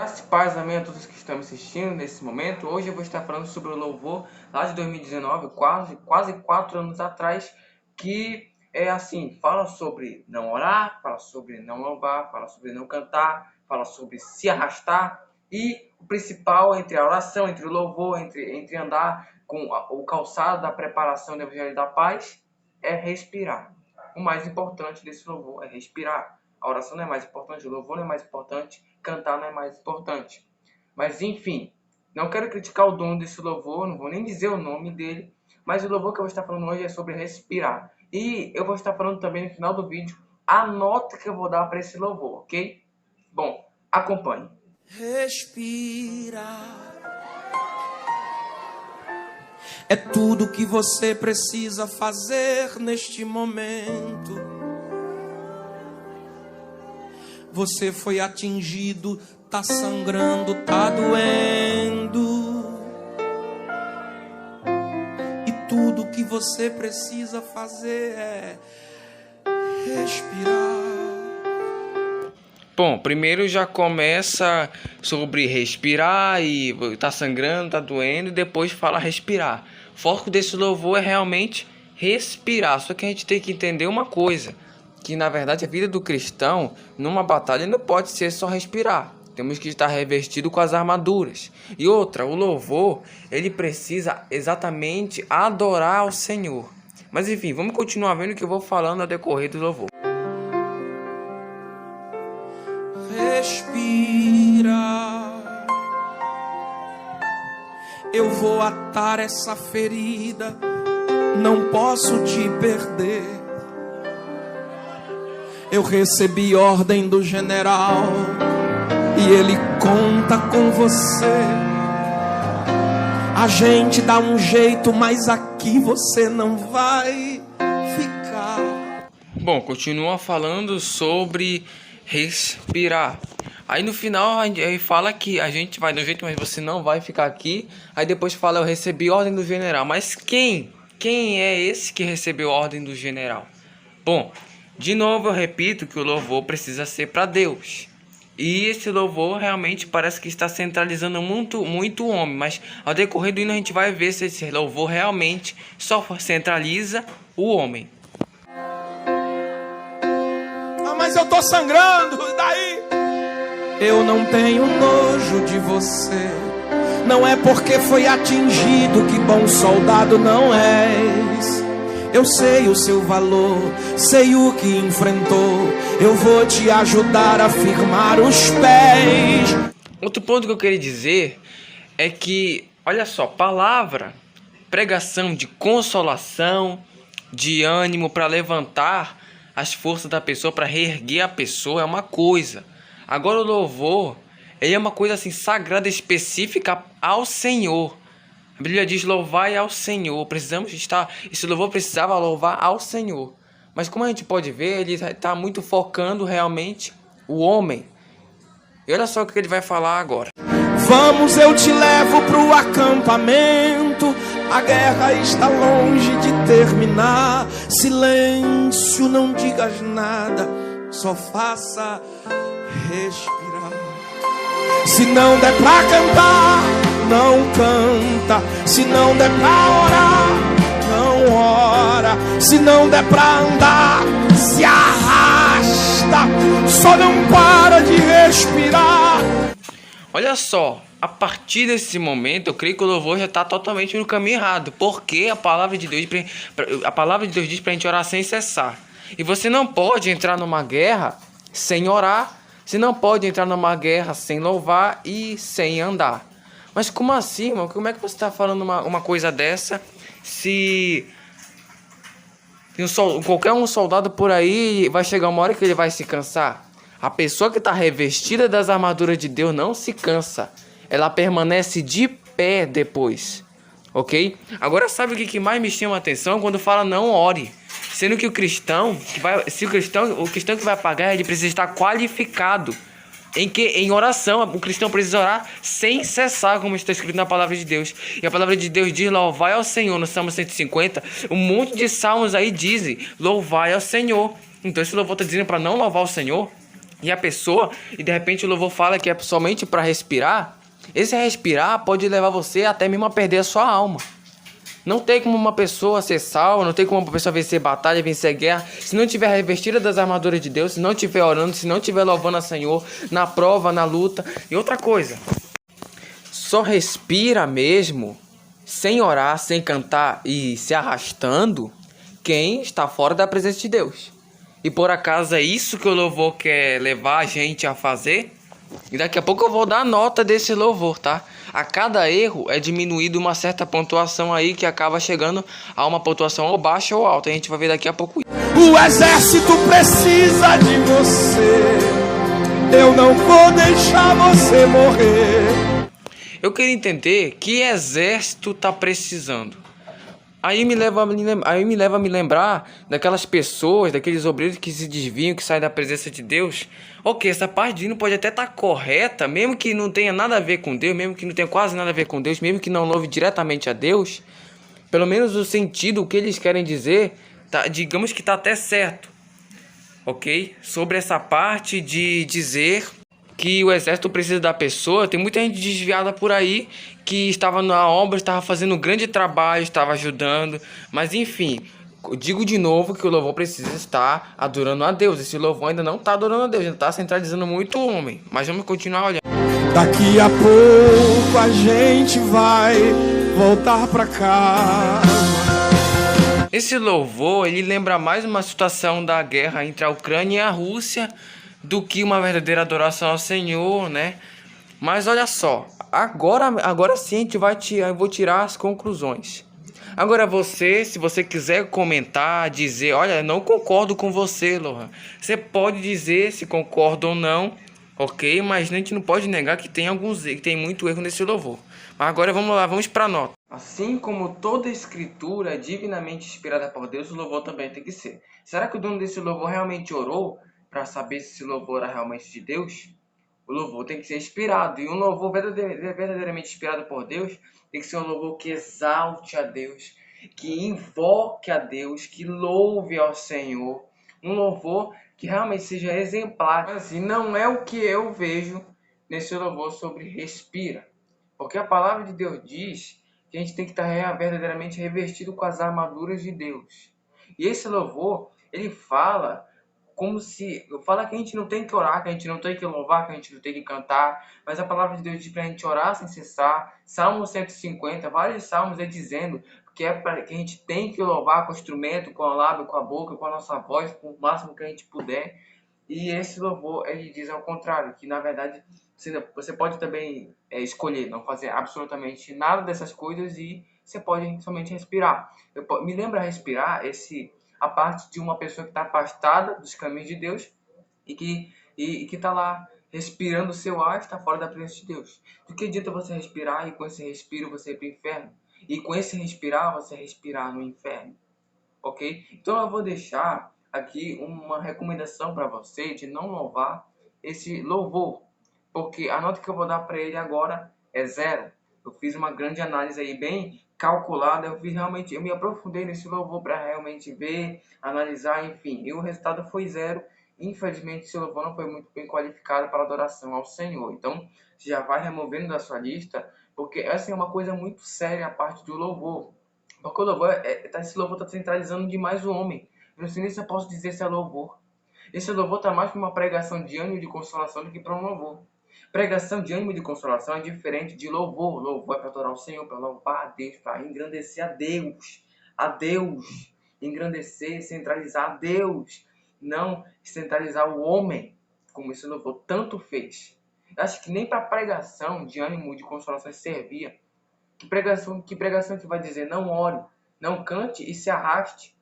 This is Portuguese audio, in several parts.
Graças e paz, amém a todos que estão me assistindo nesse momento. Hoje eu vou estar falando sobre o louvor lá de 2019, quase 4 anos atrás, que é assim, fala sobre não orar, fala sobre não louvar, fala sobre não cantar, fala sobre se arrastar e o principal entre a oração, entre o louvor, entre andar com o calçado da preparação do Evangelho da Paz, é respirar. O mais importante desse louvor é respirar. A oração não é mais importante, o louvor não é mais importante, cantar não é mais importante. Mas enfim, não quero criticar o dono desse louvor, não vou nem dizer o nome dele, mas o louvor que eu vou estar falando hoje é sobre respirar. E eu vou estar falando também no final do vídeo a nota que eu vou dar para esse louvor, ok? Bom, acompanhe. Respirar é tudo que você precisa fazer neste momento. Você foi atingido, tá sangrando, tá doendo. E tudo que você precisa fazer é respirar. Bom, primeiro já começa sobre respirar e tá sangrando, tá doendo, e depois fala respirar. O foco desse louvor é realmente respirar. Só que a gente tem que entender uma coisa, que na verdade a vida do cristão numa batalha não pode ser só respirar. Temos que estar revestido com as armaduras. E outra, o louvor, ele precisa exatamente adorar ao Senhor. Mas enfim, vamos continuar vendo o que eu vou falando ao decorrer do louvor. Respira. Eu vou atar essa ferida, não posso te perder. Eu recebi ordem do general e ele conta com você. A gente dá um jeito, mas aqui você não vai ficar. Bom, continua falando sobre respirar. Aí no final aí fala que a gente vai do jeito, mas você não vai ficar aqui. Aí depois fala, eu recebi ordem do general. Mas quem é esse que recebeu ordem do general? Bom, de novo eu repito que o louvor precisa ser para Deus. E esse louvor realmente parece que está centralizando muito o homem. Mas ao decorrer do hino a gente vai ver se esse louvor realmente só centraliza o homem. Mas eu tô sangrando, e daí? Eu não tenho nojo de você. Não é porque foi atingido que bom soldado não és. Eu sei o seu valor, sei o que enfrentou. Eu vou te ajudar a firmar os pés. Outro ponto que eu queria dizer é que, olha só, palavra, pregação de consolação, de ânimo para levantar as forças da pessoa, para reerguer a pessoa, é uma coisa. Agora o louvor, ele é uma coisa assim sagrada, específica ao Senhor. A Bíblia diz louvai ao Senhor. Esse louvor precisava louvar ao Senhor. Mas como a gente pode ver, ele está muito focando realmente o homem. E olha só o que ele vai falar agora. Vamos, eu te levo pro acampamento. A guerra está longe de terminar. Silêncio, não digas nada, só faça respirar. Se não der pra cantar, não canta. Se não der pra orar, não ora. Se não der pra andar, se arrasta. Só não para de respirar. Olha só, a partir desse momento eu creio que o louvor já está totalmente no caminho errado. Porque a palavra de Deus diz para a gente orar sem cessar. E você não pode entrar numa guerra sem orar. Você não pode entrar numa guerra sem louvar e sem andar. Mas como assim, irmão? Como é que você está falando uma coisa dessa? Se qualquer um soldado por aí vai chegar uma hora que ele vai se cansar. A pessoa que está revestida das armaduras de Deus não se cansa. Ela permanece de pé depois. Ok? Agora sabe o que mais me chama a atenção? Quando fala não ore. Sendo que o cristão que vai pagar, ele precisa estar qualificado em oração. O cristão precisa orar sem cessar, como está escrito na palavra de Deus. E a palavra de Deus diz, louvai ao Senhor, no Salmo 150. Um monte de salmos aí dizem, louvai ao Senhor. Então esse louvor está dizendo para não louvar o Senhor. e a pessoa, e de repente o louvor fala que é somente para respirar, esse respirar pode levar você até mesmo a perder a sua alma. Não tem como uma pessoa ser salva, não tem como uma pessoa vencer batalha, vencer guerra, se não estiver revestida das armaduras de Deus, se não estiver orando, se não estiver louvando a Senhor, na prova, na luta. E outra coisa, só respira mesmo, sem orar, sem cantar e se arrastando, quem está fora da presença de Deus. E por acaso é isso que o louvor quer levar a gente a fazer? E daqui a pouco eu vou dar a nota desse louvor, tá? A cada erro é diminuído uma certa pontuação aí que acaba chegando a uma pontuação ou baixa ou alta. A gente vai ver daqui a pouco. O exército precisa de você. Eu não vou deixar você morrer. Eu queria entender que exército tá precisando. Aí me leva a me lembrar daquelas pessoas, daqueles obreiros que se desviam, que saem da presença de Deus. Ok, essa parte de hino pode até estar correta, mesmo que não tenha nada a ver com Deus, mesmo que não tenha quase nada a ver com Deus, mesmo que não louve diretamente a Deus. Pelo menos o sentido, o que eles querem dizer, tá, digamos que está até certo. Ok? Sobre essa parte de dizer que o exército precisa da pessoa, tem muita gente desviada por aí que estava na obra, estava fazendo um grande trabalho, estava ajudando, mas enfim, digo de novo que o louvor precisa estar adorando a Deus. Esse louvor ainda não está adorando a Deus, ainda está centralizando muito o homem, mas vamos continuar olhando. Daqui a pouco a gente vai voltar pra cá. Esse louvor, ele lembra mais uma situação da guerra entre a Ucrânia e a Rússia do que uma verdadeira adoração ao Senhor, né? Mas olha só, agora sim eu vou tirar as conclusões. Agora se você quiser comentar, dizer, olha, não concordo com você, Lohan. Você pode dizer se concorda ou não, ok? Mas a gente não pode negar que tem muito erro nesse louvor. Mas agora vamos lá, vamos para a nota. Assim como toda escritura é divinamente inspirada por Deus, o louvor também tem que ser. Será que o dono desse louvor realmente orou para saber se esse louvor era realmente de Deus? O louvor tem que ser inspirado. E um louvor verdadeiramente inspirado por Deus tem que ser um louvor que exalte a Deus, que invoque a Deus, que louve ao Senhor. Um louvor que realmente seja exemplar. Mas assim, não é o que eu vejo nesse louvor sobre respira. Porque a palavra de Deus diz que a gente tem que estar verdadeiramente revestido com as armaduras de Deus. E esse louvor, ele fala que a gente não tem que orar, que a gente não tem que louvar, que a gente não tem que cantar, mas a palavra de Deus diz para a gente orar sem cessar. Salmo 150, vários salmos é dizendo que é para que a gente tem que louvar com o instrumento, com a lábia, com a boca, com a nossa voz, com o máximo que a gente puder. E esse louvor, ele diz ao contrário, que na verdade você pode também escolher não fazer absolutamente nada dessas coisas e você pode somente respirar. Me lembra respirar a parte de uma pessoa que está afastada dos caminhos de Deus e que está lá respirando o seu ar, está fora da presença de Deus. Do que adianta você respirar e com esse respiro você ir para o inferno? E com esse respirar você respirar no inferno, ok? Então eu vou deixar aqui uma recomendação para você de não louvar esse louvor, porque a nota que eu vou dar para ele agora é 0. Eu fiz uma grande análise aí bem calculada, eu me aprofundei nesse louvor para realmente ver, analisar, enfim, e o resultado foi 0. Infelizmente, esse louvor não foi muito bem qualificado para adoração ao Senhor. Então, já vai removendo da sua lista, porque essa é uma coisa muito séria, a parte do louvor. Porque o louvor, esse louvor está centralizando demais o homem. Eu não sei nem se eu posso dizer se é louvor. Esse louvor está mais para uma pregação de ânimo e de consolação do que para um louvor. Pregação de ânimo e de consolação é diferente de louvor. Louvor é para adorar o Senhor, para louvar a Deus, para engrandecer a Deus. A Deus. Engrandecer, centralizar a Deus. Não centralizar o homem, como esse louvor tanto fez. Eu acho que nem para pregação de ânimo e de consolação servia. Que pregação que vai dizer não ore, não cante e se arraste,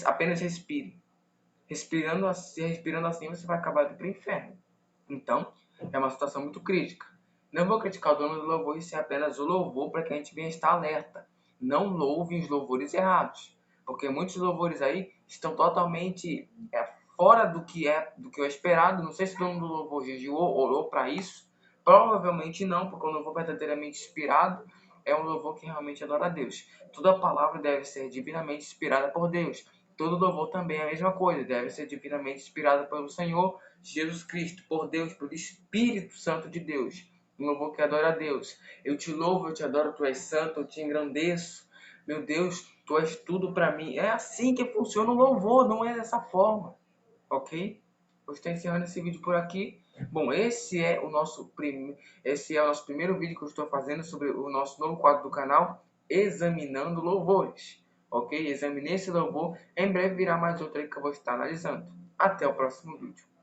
apenas respire. Respirando assim você vai acabar indo para o inferno. Então, é uma situação muito crítica. Não vou criticar o dono do louvor, isso é apenas o louvor para que a gente venha estar alerta. Não louve os louvores errados, porque muitos louvores aí estão totalmente fora do que é esperado. Não sei se o dono do louvor jejuou, orou para isso. Provavelmente não, porque o louvor verdadeiramente inspirado é um louvor que realmente adora a Deus. Toda palavra deve ser divinamente inspirada por Deus. Todo louvor também é a mesma coisa, deve ser divinamente inspirado pelo Senhor, de Jesus Cristo, por Deus, pelo Espírito Santo de Deus. Um louvor que adora a Deus. Eu te louvo, eu te adoro, tu és santo, eu te engrandeço. Meu Deus, tu és tudo para mim. É assim que funciona o louvor, não é dessa forma. Ok? Vou estar encerrando esse vídeo por aqui. Bom, esse é o nosso primeiro vídeo que eu estou fazendo sobre o nosso novo quadro do canal, Examinando Louvores. Ok? Examinei esse louvor. Em breve virá mais outro aí que eu vou estar analisando. Até o próximo vídeo.